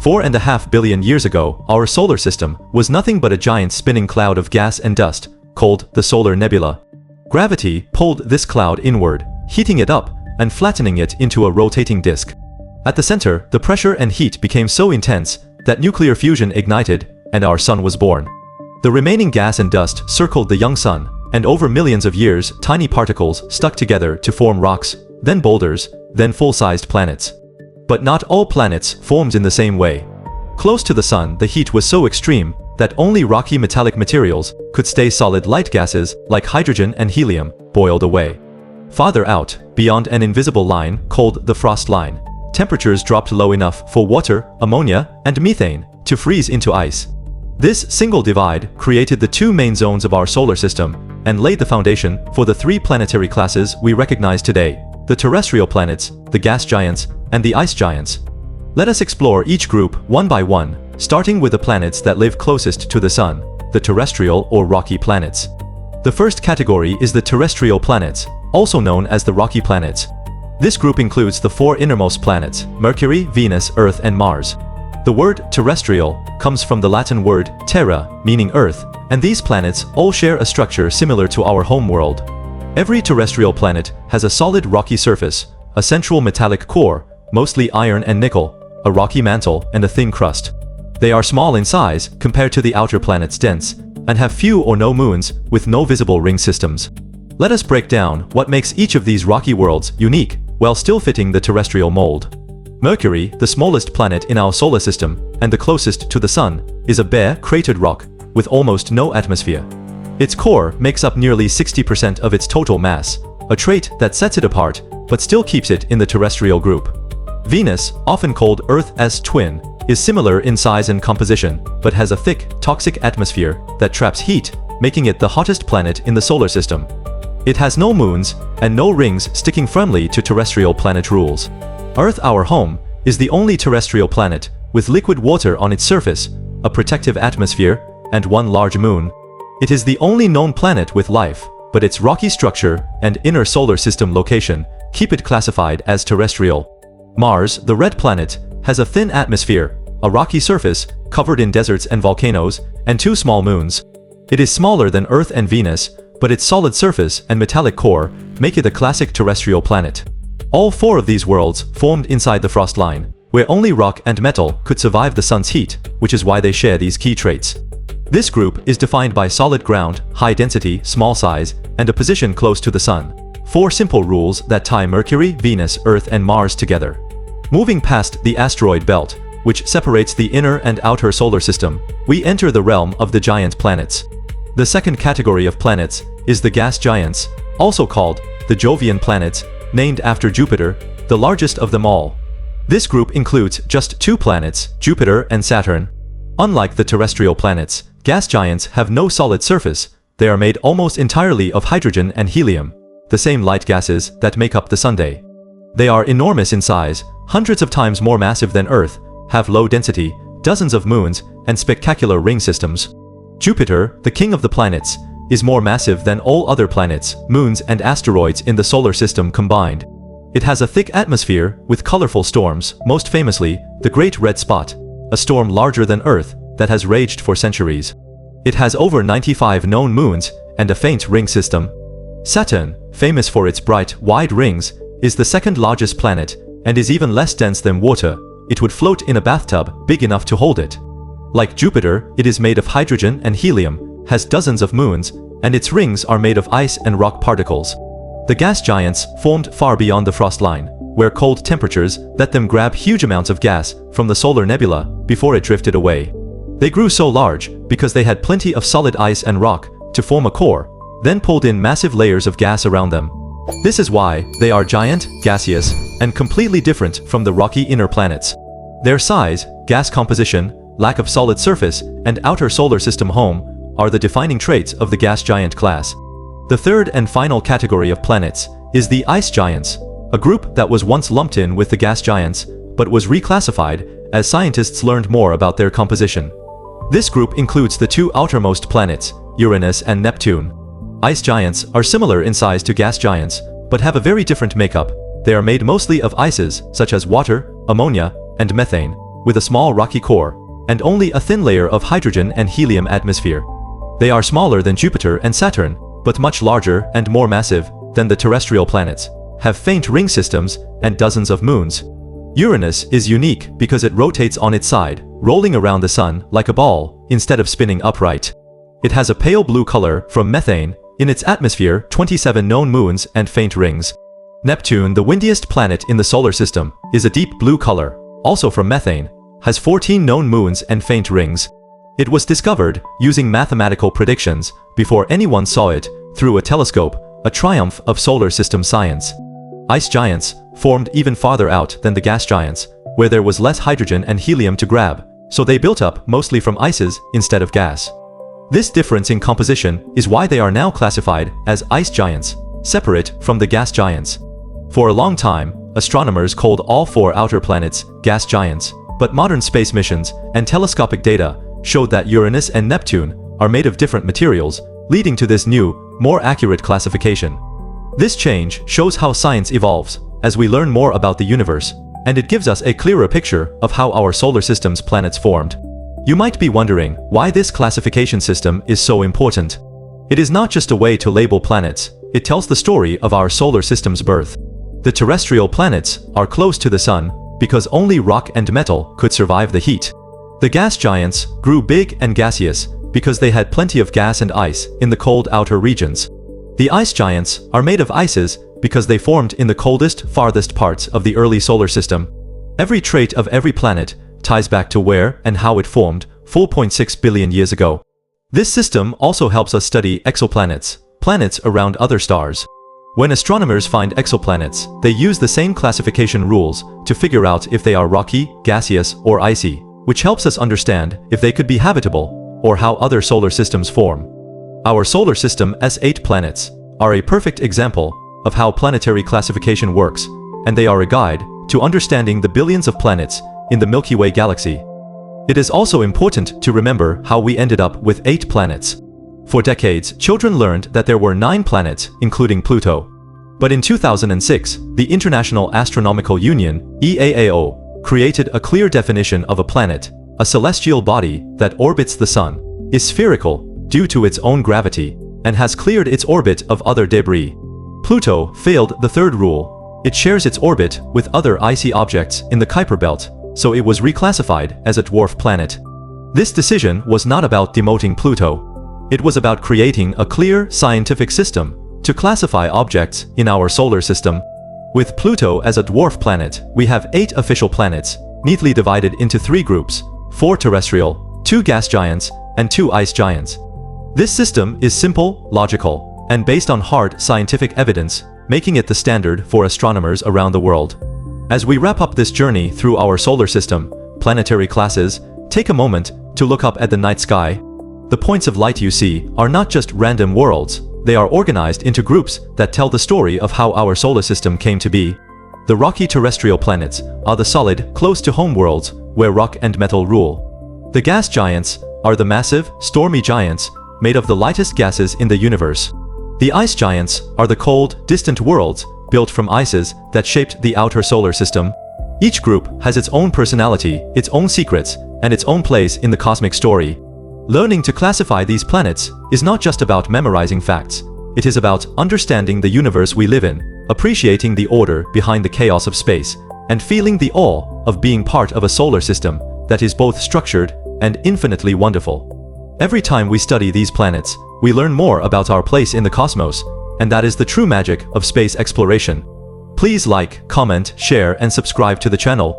4.5 billion years ago, our solar system was nothing but a giant spinning cloud of gas and dust, called the solar nebula. Gravity pulled this cloud inward, heating it up and flattening it into a rotating disk. At the center, the pressure and heat became so intense that nuclear fusion ignited, and our sun was born. The remaining gas and dust circled the young sun, and over millions of years, tiny particles stuck together to form rocks, then boulders, then full-sized planets. But not all planets formed in the same way. Close to the sun, the heat was so extreme that only rocky metallic materials could stay solid. Light gases, like hydrogen and helium, boiled away. Farther out, beyond an invisible line called the frost line, temperatures dropped low enough for water, ammonia, and methane to freeze into ice. This single divide created the two main zones of our solar system and laid the foundation for the three planetary classes we recognize today: the terrestrial planets, the gas giants, and the ice giants. Let us explore each group one by one, starting with the planets that live closest to the sun, the terrestrial or rocky planets. The first category is the terrestrial planets, also known as the rocky planets. This group includes the four innermost planets: Mercury, Venus, Earth, and Mars. The word terrestrial comes from the Latin word terra, meaning earth, and these planets all share a structure similar to our home world. Every terrestrial planet has a solid rocky surface, a central metallic core, mostly iron and nickel, a rocky mantle, and a thin crust. They are small in size compared to the outer planets' dense, and have few or no moons with no visible ring systems. Let us break down what makes each of these rocky worlds unique while still fitting the terrestrial mold. Mercury, the smallest planet in our solar system and the closest to the sun, is a bare, cratered rock with almost no atmosphere. Its core makes up nearly 60% of its total mass, a trait that sets it apart but still keeps it in the terrestrial group. Venus, often called Earth's twin, is similar in size and composition, but has a thick, toxic atmosphere that traps heat, making it the hottest planet in the solar system. It has no moons and no rings, sticking firmly to terrestrial planet rules. Earth, our home, is the only terrestrial planet with liquid water on its surface, a protective atmosphere, and one large moon. It is the only known planet with life, but its rocky structure and inner solar system location keep it classified as terrestrial. Mars, the red planet, has a thin atmosphere, a rocky surface covered in deserts and volcanoes, and two small moons. It is smaller than Earth and Venus, but its solid surface and metallic core make it a classic terrestrial planet. All four of these worlds formed inside the frost line, where only rock and metal could survive the sun's heat, which is why they share these key traits. This group is defined by solid ground, high density, small size, and a position close to the sun. Four simple rules that tie Mercury, Venus, Earth, and Mars together. Moving past the asteroid belt, which separates the inner and outer solar system, we enter the realm of the giant planets. The second category of planets is the gas giants, also called the Jovian planets, named after Jupiter, the largest of them all. This group includes just two planets, Jupiter and Saturn. Unlike the terrestrial planets, gas giants have no solid surface. They are made almost entirely of hydrogen and helium, the same light gases that make up the Sunday. They are enormous in size, hundreds of times more massive than Earth, have low density, dozens of moons, and spectacular ring systems. Jupiter, the king of the planets, is more massive than all other planets, moons, and asteroids in the solar system combined. It has a thick atmosphere with colorful storms, most famously, the Great Red Spot, a storm larger than Earth that has raged for centuries. It has over 95 known moons and a faint ring system. Saturn, famous for its bright, wide rings, is the second largest planet and is even less dense than water. It would float in a bathtub big enough to hold it. Like Jupiter, it is made of hydrogen and helium, has dozens of moons, and its rings are made of ice and rock particles. The gas giants formed far beyond the frost line, where cold temperatures let them grab huge amounts of gas from the solar nebula before it drifted away. They grew so large because they had plenty of solid ice and rock to form a core, then pulled in massive layers of gas around them. This is why they are giant, gaseous, and completely different from the rocky inner planets. Their size, gas composition, lack of solid surface, and outer solar system home are the defining traits of the gas giant class. The third and final category of planets is the ice giants, a group that was once lumped in with the gas giants, but was reclassified as scientists learned more about their composition. This group includes the two outermost planets, Uranus and Neptune. Ice giants are similar in size to gas giants, but have a very different makeup. They are made mostly of ices, such as water, ammonia, and methane, with a small rocky core, and only a thin layer of hydrogen and helium atmosphere. They are smaller than Jupiter and Saturn, but much larger and more massive than the terrestrial planets, have faint ring systems and dozens of moons. Uranus is unique because it rotates on its side, rolling around the sun like a ball instead of spinning upright. It has a pale blue color from methane, in its atmosphere 27 known moons and faint rings. Neptune, the windiest planet in the solar system, is a deep blue color, also from methane, has 14 known moons and faint rings. It was discovered using mathematical predictions before anyone saw it through a telescope, a triumph of solar system science. Ice giants formed even farther out than the gas giants, where there was less hydrogen and helium to grab, so they built up mostly from ices instead of gas. This difference in composition is why they are now classified as ice giants, separate from the gas giants. For a long time, astronomers called all 4 outer planets gas giants, but modern space missions and telescopic data showed that Uranus and Neptune are made of different materials, leading to this new, more accurate classification. This change shows how science evolves as we learn more about the universe, and it gives us a clearer picture of how our solar system's planets formed. You might be wondering why this classification system is so important. It is not just a way to label planets, it tells the story of our solar system's birth. The terrestrial planets are close to the sun because only rock and metal could survive the heat. The gas giants grew big and gaseous because they had plenty of gas and ice in the cold outer regions. The ice giants are made of ices because they formed in the coldest, farthest parts of the early solar system. Every trait of every planet ties back to where and how it formed 4.6 billion years ago. This system also helps us study exoplanets, planets around other stars. When astronomers find exoplanets, they use the same classification rules to figure out if they are rocky, gaseous, or icy, which helps us understand if they could be habitable or how other solar systems form. Our solar system's 8 planets are a perfect example of how planetary classification works, and they are a guide to understanding the billions of planets in the Milky Way galaxy. It is also important to remember how we ended up with 8 planets. For decades, children learned that there were 9 planets, including Pluto. But in 2006, the International Astronomical Union, IAAO, created a clear definition of a planet, a celestial body that orbits the sun, is spherical due to its own gravity, and has cleared its orbit of other debris. Pluto failed the third rule. It shares its orbit with other icy objects in the Kuiper belt, so it was reclassified as a dwarf planet. This decision was not about demoting Pluto. It was about creating a clear scientific system to classify objects in our solar system. With Pluto as a dwarf planet, we have 8 official planets, neatly divided into 3 groups, 4 terrestrial, 2 gas giants, and 2 ice giants. This system is simple, logical, and based on hard scientific evidence, making it the standard for astronomers around the world. As we wrap up this journey through our solar system, planetary classes, take a moment to look up at the night sky. The points of light you see are not just random worlds, they are organized into groups that tell the story of how our solar system came to be. The rocky terrestrial planets are the solid, close-to-home worlds where rock and metal rule. The gas giants are the massive, stormy giants made of the lightest gases in the universe. The ice giants are the cold, distant worlds built from ices that shaped the outer solar system. Each group has its own personality, its own secrets, and its own place in the cosmic story. Learning to classify these planets is not just about memorizing facts. It is about understanding the universe we live in, appreciating the order behind the chaos of space, and feeling the awe of being part of a solar system that is both structured and infinitely wonderful. Every time we study these planets, we learn more about our place in the cosmos, and that is the true magic of space exploration. Please like, comment, share, and subscribe to the channel.